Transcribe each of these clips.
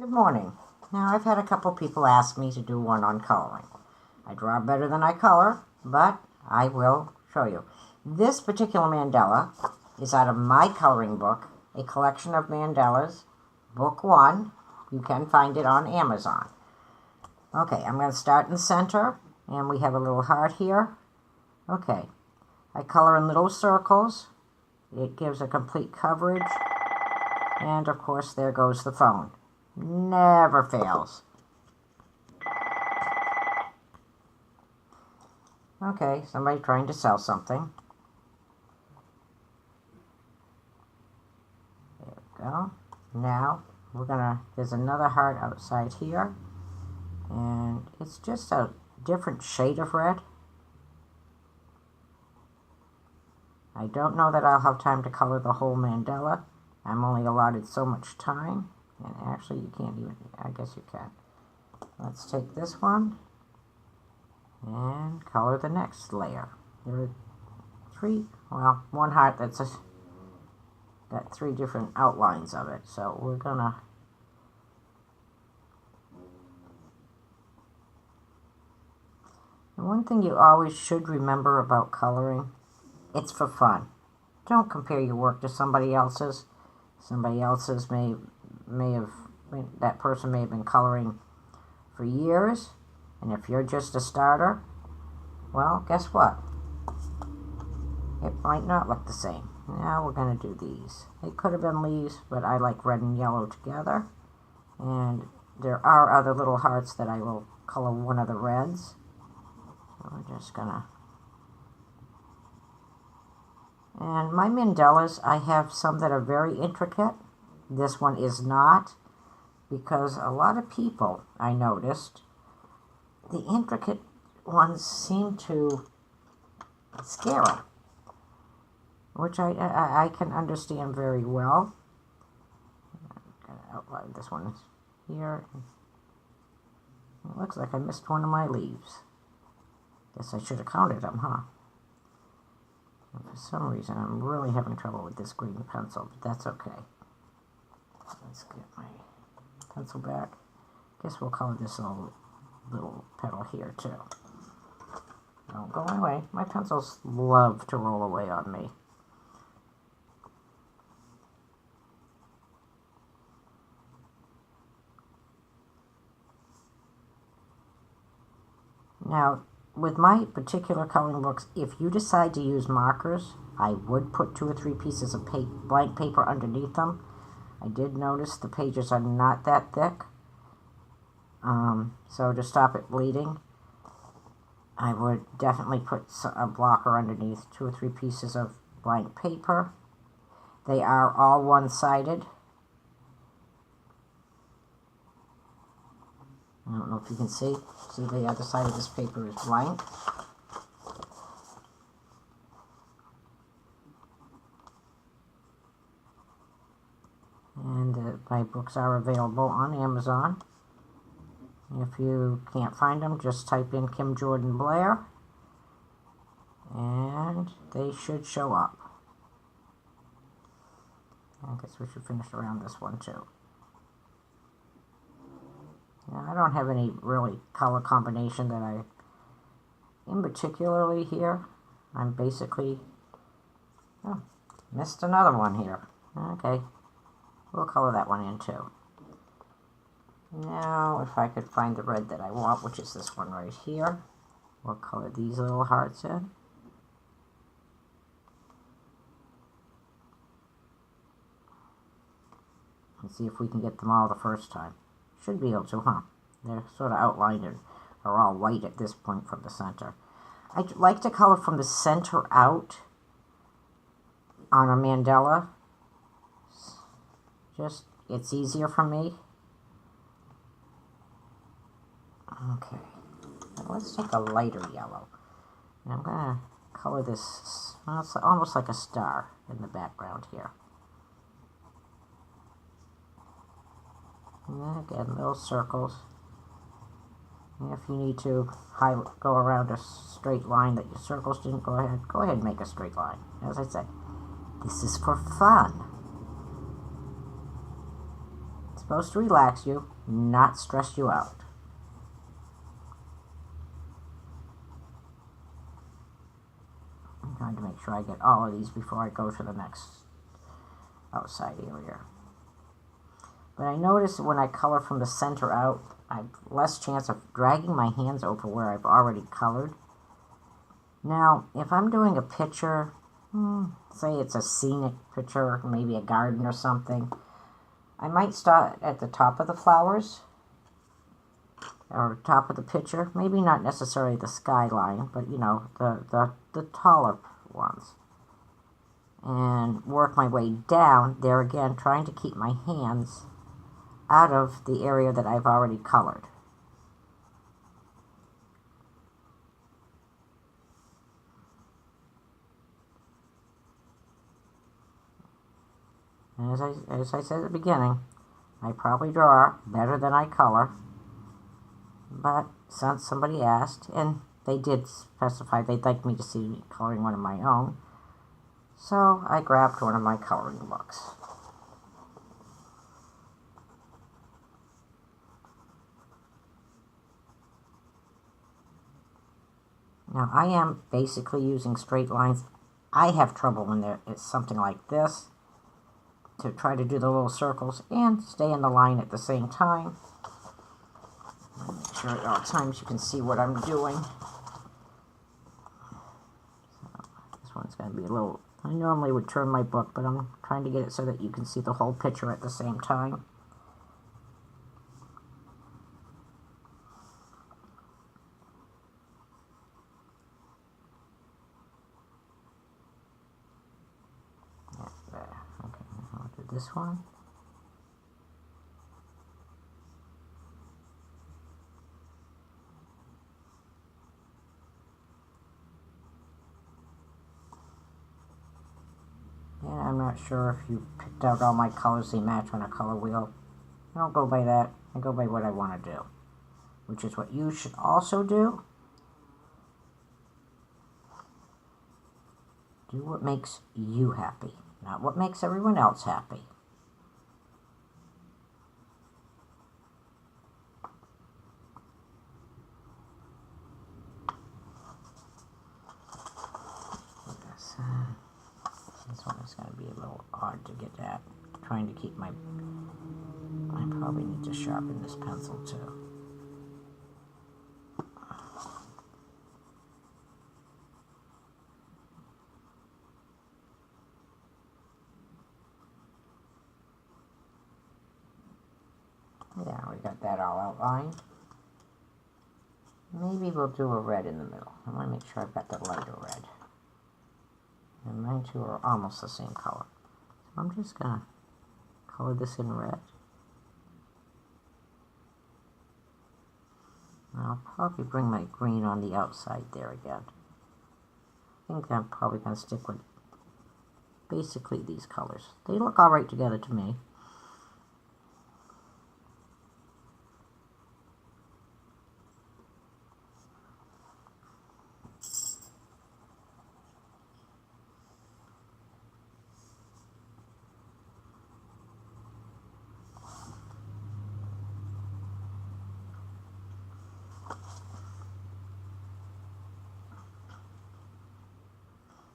Good morning. Now, I've had a couple people ask me to do one on coloring. I draw better than I color, but I will show you. This particular mandala is out of my coloring book, a collection of mandalas, book 1. You can find it on Amazon. Okay, I'm going to start in the center, and we have a little heart here. Okay, I color in little circles. It gives a complete coverage, and of course there goes the phone. Never fails. Okay, somebody trying to sell something. There we go. Now, there's another heart outside here. And it's just a different shade of red. I don't know that I'll have time to color the whole mandala. I'm only allotted so much time. And actually, you can't even, I guess you can. Let's take this one and color the next layer. There are one heart that's got 3 different outlines of it. So we're gonna, and one thing you always should remember about coloring, it's for fun. Don't compare your work to somebody else's. Somebody else's that person may have been coloring for years, and if you're just a starter, well, guess what? It might not look the same. Now we're going to do these. They could have been leaves, but I like red and yellow together. And there are other little hearts that I will color one of the reds. So we're just going to... And my mandalas, I have some that are very intricate. This one is not, because a lot of people, I noticed, the intricate ones seem to scare them, which I can understand very well. I'm going to outline this one here. It looks like I missed one of my leaves. Guess I should have counted them, huh? And for some reason, I'm really having trouble with this green pencil, but that's okay. Let's get my pencil back. Guess we'll color this little petal here, too. Don't go away. My pencils love to roll away on me. Now, with my particular coloring books, if you decide to use markers, I would put 2 or 3 pieces of blank paper underneath them. I did notice the pages are not that thick. So to stop it bleeding, I would definitely put a blocker underneath 2 or 3 pieces of blank paper. They are all one-sided. I don't know if you can see. See, the other side of this paper is blank. And my books are available on Amazon. If you can't find them, just type in Kim Jordan Blair, and they should show up. I guess we should finish around this one too. Now, I don't have any really color combination that I, in particularly here, I'm basically, oh, missed another one here. Okay, we'll color that one in too. Now, if I could find the red that I want, which is this one right here, we'll color these little hearts in. And see if we can get them all the first time. Should be able to, huh? They're sort of outlined and are all white at this point from the center. I like to color from the center out on a mandala. Just, it's easier for me. Okay, now let's take a lighter yellow. And I'm going to color this, well, it's almost like a star in the background here. And then again, little circles. And if you need to go around a straight line that your circles didn't go ahead and make a straight line. As I said, this is for fun. It's supposed to relax you, not stress you out. I'm trying to make sure I get all of these before I go to the next outside area. But I notice when I color from the center out, I have less chance of dragging my hands over where I've already colored. Now, if I'm doing a picture, say it's a scenic picture, maybe a garden or something, I might start at the top of the flowers, or top of the picture, maybe not necessarily the skyline, but you know, the taller ones. And work my way down, there again, trying to keep my hands out of the area that I've already colored. And as I said at the beginning, I probably draw better than I color. But since somebody asked, and they did specify they'd like me to see me coloring one of my own, so I grabbed one of my coloring books. Now I am basically using straight lines. I have trouble when it's something like this, to try to do the little circles and stay in the line at the same time. Make sure at all times you can see what I'm doing. So this one's going to be a little, I normally would turn my book, but I'm trying to get it so that you can see the whole picture at the same time. Okay, I'll do this one. And I'm not sure if you picked out all my colors they match on a color wheel. I don't go by that. I go by what I want to do, which is what you should also do. Do what makes you happy, not what makes everyone else happy. This one is going to be a little hard to get at. Trying to keep my... I probably need to sharpen this pencil too. Yeah, we got that all outlined. Maybe we'll do a red in the middle. I want to make sure I've got the lighter red. And mine two are almost the same color. So I'm just going to color this in red. And I'll probably bring my green on the outside there again. I think I'm probably going to stick with basically these colors. They look all right together to me.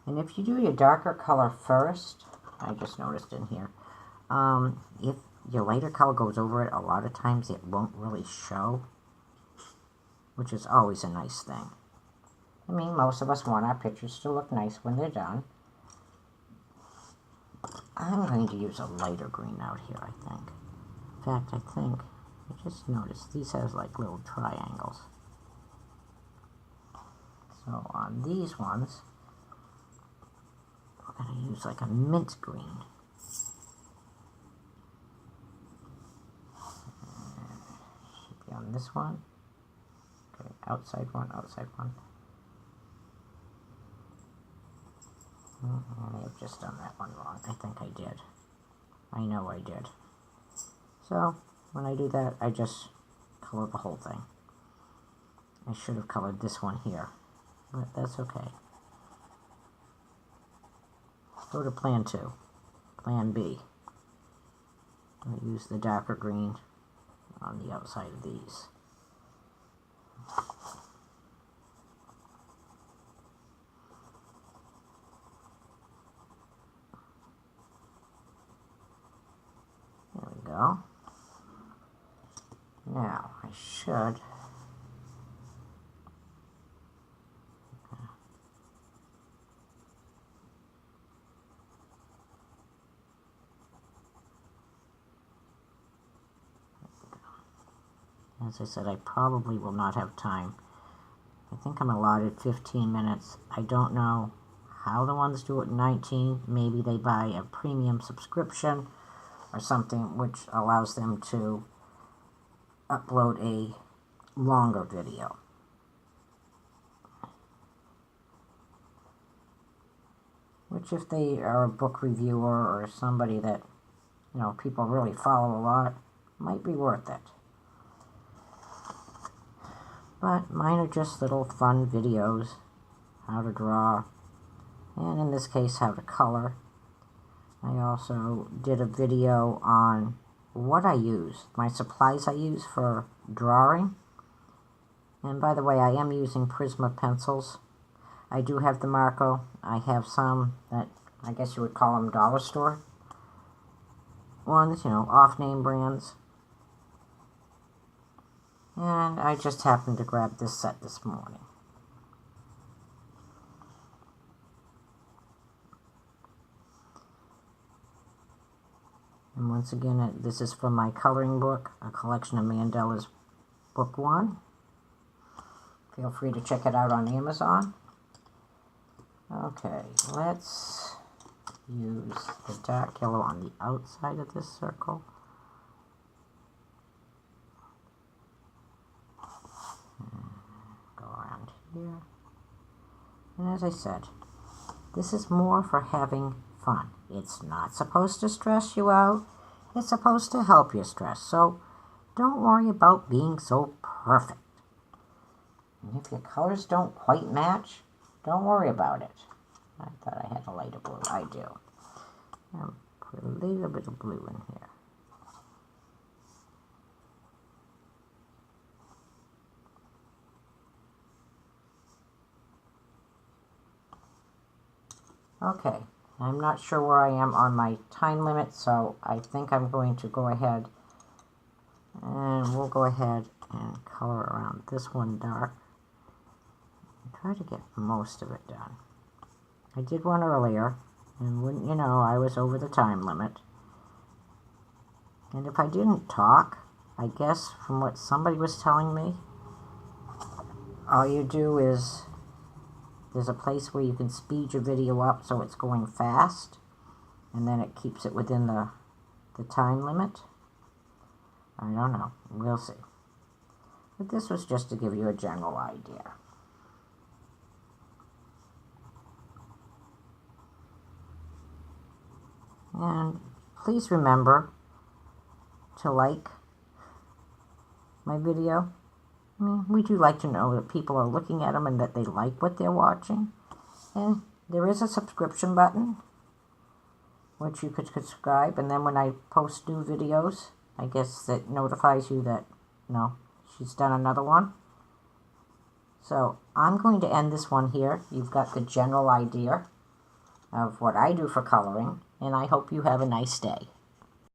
And if you do your darker color first, I just noticed in here, if your lighter color goes over it, a lot of times it won't really show, which is always a nice thing. I mean, most of us want our pictures to look nice when they're done. I'm going to use a lighter green out here, I think. In fact, I just noticed these has like little triangles. So on these ones, we're going to use like a mint green. Should be on this one. Okay, outside one, outside one. I may have just done that one wrong. I think I did. I know I did. So, when I do that, I just color the whole thing. I should have colored this one here, but that's okay. Go to Plan 2. Plan B. I use the darker green on the outside of these. There we go. Now, I should as I said, I probably will not have time. I think I'm allotted 15 minutes. I don't know how the ones do it in 19. Maybe they buy a premium subscription or something which allows them to upload a longer video. Which, if they are a book reviewer or somebody that, you know, people really follow a lot, might be worth it. But mine are just little fun videos, how to draw, and in this case, how to color. I also did a video on what I use, my supplies I use for drawing. And by the way, I am using Prisma pencils. I do have the Marco. I have some that I guess you would call them dollar store ones, you know, off-name brands. And I just happened to grab this set this morning. And once again, this is from my coloring book, a collection of Mandala's Book 1. Feel free to check it out on Amazon. Okay, let's use the dark yellow on the outside of this circle. Go around here. And as I said, this is more for having fun. It's not supposed to stress you out. It's supposed to help you stress. So don't worry about being so perfect. And if your colors don't quite match, don't worry about it. I thought I had a lighter blue. I do. I'll put a little bit of blue in here. Okay, I'm not sure where I am on my time limit, so I think I'm going to go ahead and we'll go ahead and color around this one dark. Try to get most of it done. I did one earlier, and wouldn't you know, I was over the time limit. And if I didn't talk, I guess from what somebody was telling me, all you do is, there's a place where you can speed your video up so it's going fast, and then it keeps it within the time limit. I don't know. We'll see. But this was just to give you a general idea. And please remember to like my video. I mean, we do like to know that people are looking at them and that they like what they're watching. And there is a subscription button, which you could subscribe. And then when I post new videos, I guess that notifies you that, you know, she's done another one. So I'm going to end this one here. You've got the general idea of what I do for coloring. And I hope you have a nice day.